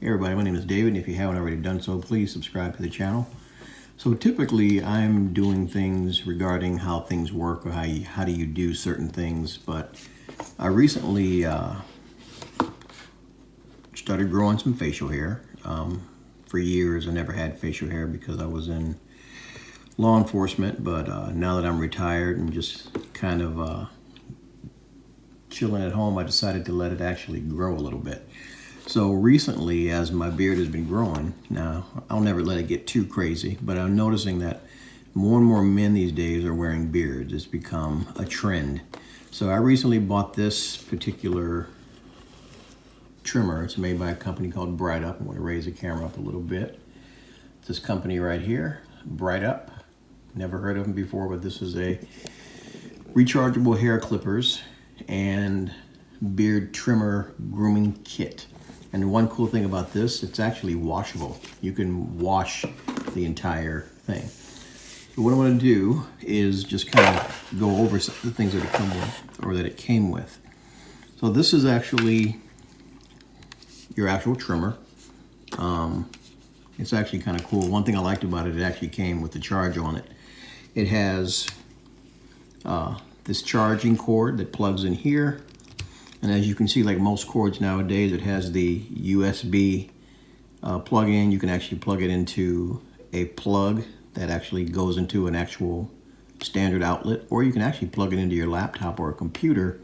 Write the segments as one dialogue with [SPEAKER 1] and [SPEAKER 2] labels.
[SPEAKER 1] Hey everybody, my name is David, and if you haven't already done so, please subscribe to the channel. So typically I'm doing things regarding how things work or how do you do certain things, but I recently started growing some facial hair. For years I never had facial hair because I was in law enforcement, but now that I'm retired and just kind of chilling at home, I decided to let it actually grow a little bit. So recently, as my beard has been growing, now I'll never let it get too crazy, but I'm noticing that more and more men these days are wearing beards. It's become a trend. So I recently bought this particular trimmer. It's made by a company called Brightup. I'm going to raise the camera up a little bit. This company right here, Brightup. Never heard of them before, but this is a rechargeable hair clippers and beard trimmer grooming kit. And one cool thing about this, it's actually washable. You can wash the entire thing. So what I'm going to do is just kind of go over some of the things that it come with, or that it came with. So this is actually your actual trimmer. It's actually kind of cool. One thing I liked about it, it actually came with the charge on it. It has this charging cord that plugs in here. And as you can see, like most cords nowadays, it has the USB plug-in. You can actually plug it into a plug that actually goes into an actual standard outlet, or you can actually plug it into your laptop or a computer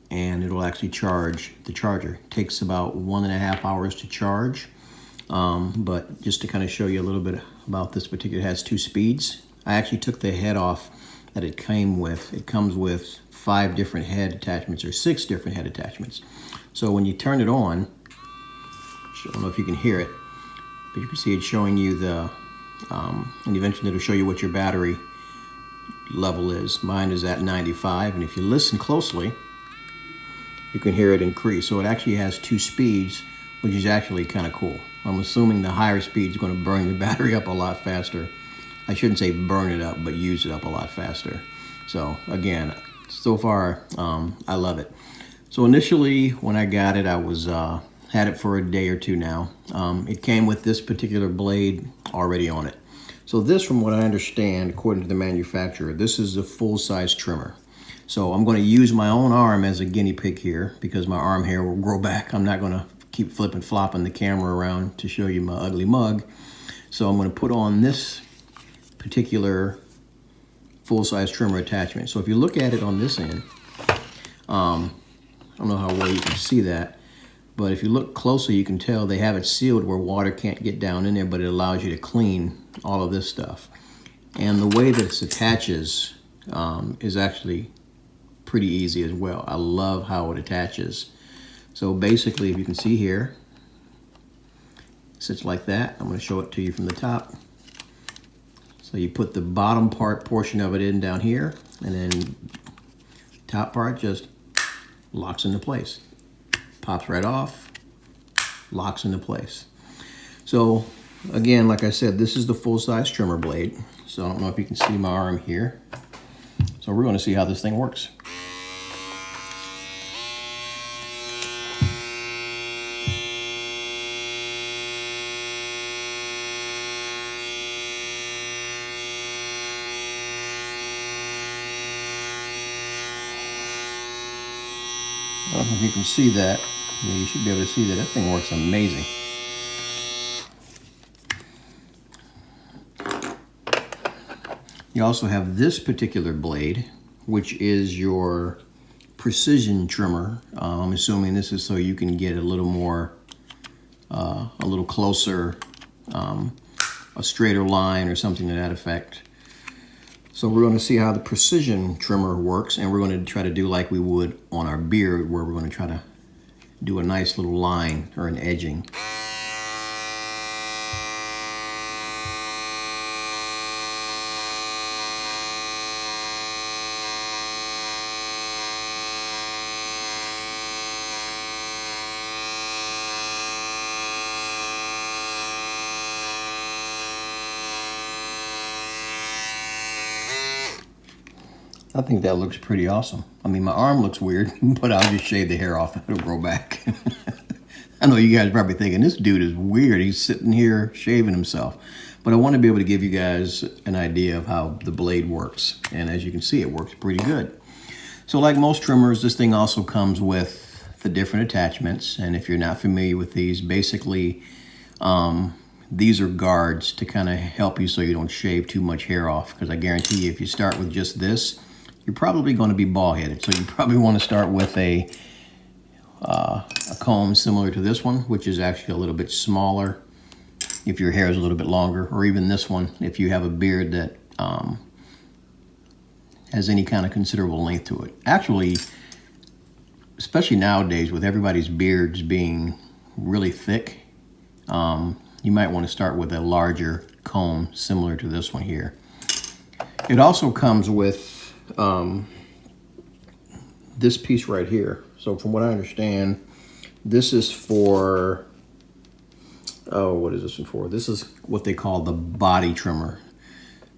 [SPEAKER 1] and it'll actually charge the charger. It takes about 1.5 hours to charge. But just to kind of show you a little bit about this particular, it has 2 speeds. I actually took the head off that it came with. It comes with 5 different head attachments, or 6 different head attachments. So when you turn it on, I don't know if you can hear it, but you can see it showing you the, and eventually it'll show you what your battery level is. Mine is at 95, and if you listen closely, you can hear it increase. So it actually has 2 speeds, which is actually kind of cool. I'm assuming the higher speed is going to burn your battery up a lot faster. I shouldn't say burn it up, but use it up a lot faster. So again, so far, I love it. So initially, when I got it, I was had it for a day or two now. It came with this particular blade already on it. So this, from what I understand, according to the manufacturer, this is a full-size trimmer. So I'm going to use my own arm as a guinea pig here because my arm hair will grow back. I'm not going to keep flopping the camera around to show you my ugly mug. So I'm going to put on this particular full-size trimmer attachment. So if you look at it on this end, I don't know how well you can see that, but if you look closely, you can tell they have it sealed where water can't get down in there, but it allows you to clean all of this stuff. And the way that it attaches is actually pretty easy as well. I love how it attaches. So basically, if you can see here, it sits like that. I'm going to show it to you from the top. So you put the bottom portion of it in down here, and then top part just locks into place. Pops right off, locks into place. So again, like I said, this is the full-size trimmer blade. So I don't know if you can see my arm here. So we're going to see how this thing works. I don't know if you can see that. Yeah, you should be able to see that. That thing works amazing. You also have this particular blade, which is your precision trimmer. I'm assuming this is so you can get a little more, a little closer, a straighter line or something to that effect. So we're going to see how the precision trimmer works, and we're going to try to do like we would on our beard, where we're going to try to do a nice little line or an edging. I think that looks pretty awesome. I mean, my arm looks weird, but I'll just shave the hair off. It'll grow back. I know you guys are probably thinking, this dude is weird. He's sitting here shaving himself. But I want to be able to give you guys an idea of how the blade works. And as you can see, it works pretty good. So like most trimmers, this thing also comes with the different attachments. And if you're not familiar with these, basically, these are guards to kind of help you so you don't shave too much hair off. Because I guarantee you, if you start with just this, you're probably going to be bald-headed. So you probably want to start with a comb similar to this one, which is actually a little bit smaller if your hair is a little bit longer, or even this one if you have a beard that has any kind of considerable length to it. Actually, especially nowadays with everybody's beards being really thick, you might want to start with a larger comb similar to this one here. It also comes with this piece right here. So from what I understand, this is for, oh, what is this one for? This is what they call the body trimmer.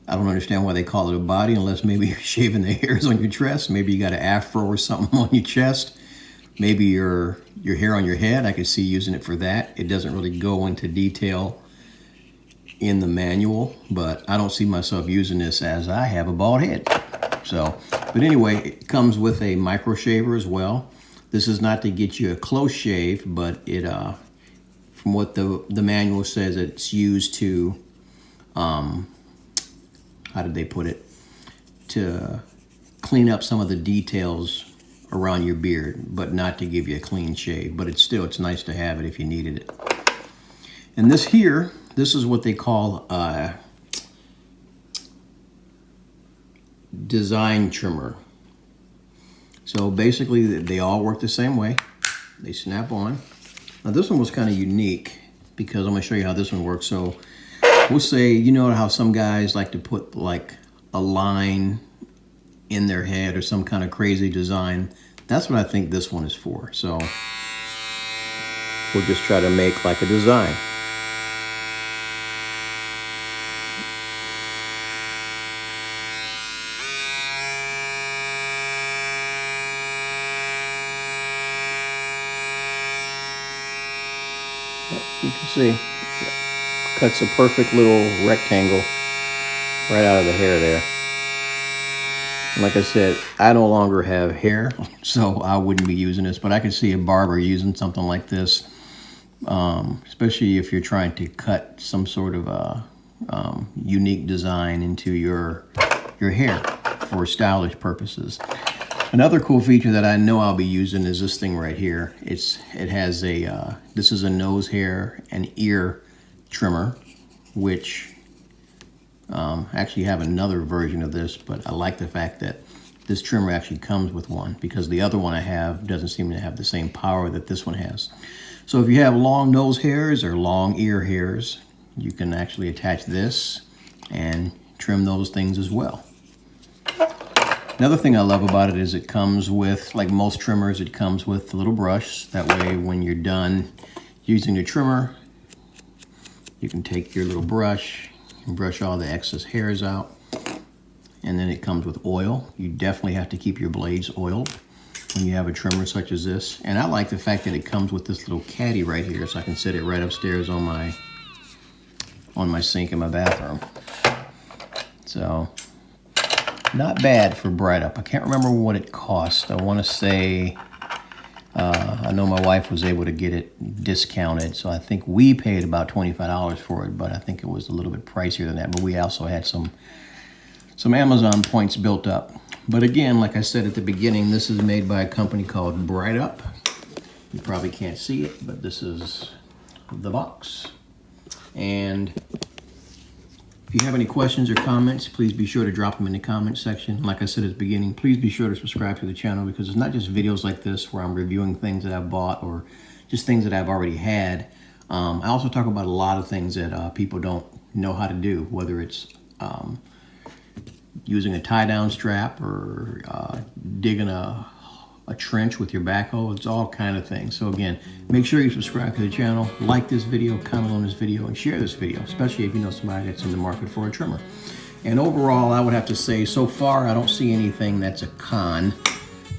[SPEAKER 1] I don't understand why they call it a body unless maybe you're shaving the hairs on your chest. Maybe you got an afro or something on your chest. Maybe your hair on your head. I could see using it for that. It doesn't really go into detail in the manual, but I don't see myself using this as I have a bald head. So, but anyway, it comes with a micro shaver as well. This is not to get you a close shave, but it, from what the manual says, it's used to, how did they put it? To clean up some of the details around your beard, but not to give you a clean shave. But it's nice to have it if you needed it. And this here, this is what they call a design trimmer. So basically they all work the same way. They snap on. Now this one was kind of unique because I'm going to show you how this one works. So we'll say, you know how some guys like to put like a line in their head or some kind of crazy design. That's what I think this one is for. So we'll just try to make like a design. You can see, cuts a perfect little rectangle right out of the hair there. And like I said, I no longer have hair, so I wouldn't be using this, but I could see a barber using something like this, especially if you're trying to cut some sort of a unique design into your hair for stylish purposes. Another cool feature that I know I'll be using is this thing right here. It has a, this is a nose hair and ear trimmer, which actually have another version of this, but I like the fact that this trimmer actually comes with one because the other one I have doesn't seem to have the same power that this one has. So if you have long nose hairs or long ear hairs, you can actually attach this and trim those things as well. Another thing I love about it is it comes with, like most trimmers, it comes with a little brush. That way when you're done using the trimmer, you can take your little brush and brush all the excess hairs out. And then it comes with oil. You definitely have to keep your blades oiled when you have a trimmer such as this. And I like the fact that it comes with this little caddy right here, so I can set it right upstairs on my sink in my bathroom. So not bad for Brightup. I can't remember what it cost. I want to say, I know my wife was able to get it discounted, so I think we paid about $25 for it, but I think it was a little bit pricier than that. But we also had some Amazon points built up. But again, like I said at the beginning, this is made by a company called Brightup. You probably can't see it, but this is the box. And if you have any questions or comments, please be sure to drop them in the comment section. Like I said at the beginning, please be sure to subscribe to the channel because it's not just videos like this where I'm reviewing things that I've bought or just things that I've already had. I also talk about a lot of things that people don't know how to do, whether it's using a tie-down strap or digging a trench with your backhoe. It's all kind of things. So again, make sure you subscribe to the channel, like this video, comment on this video, and share this video, especially if you know somebody that's in the market for a trimmer. And overall, I would have to say, so far, I don't see anything that's a con,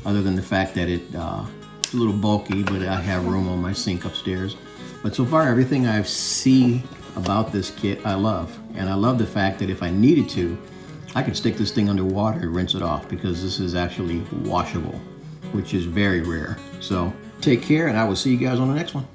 [SPEAKER 1] other than the fact that it a little bulky, but I have room on my sink upstairs. But so far, everything I see about this kit, I love. And I love the fact that if I needed to, I could stick this thing underwater and rinse it off, because this is actually washable, which is very rare. So take care, and I will see you guys on the next one.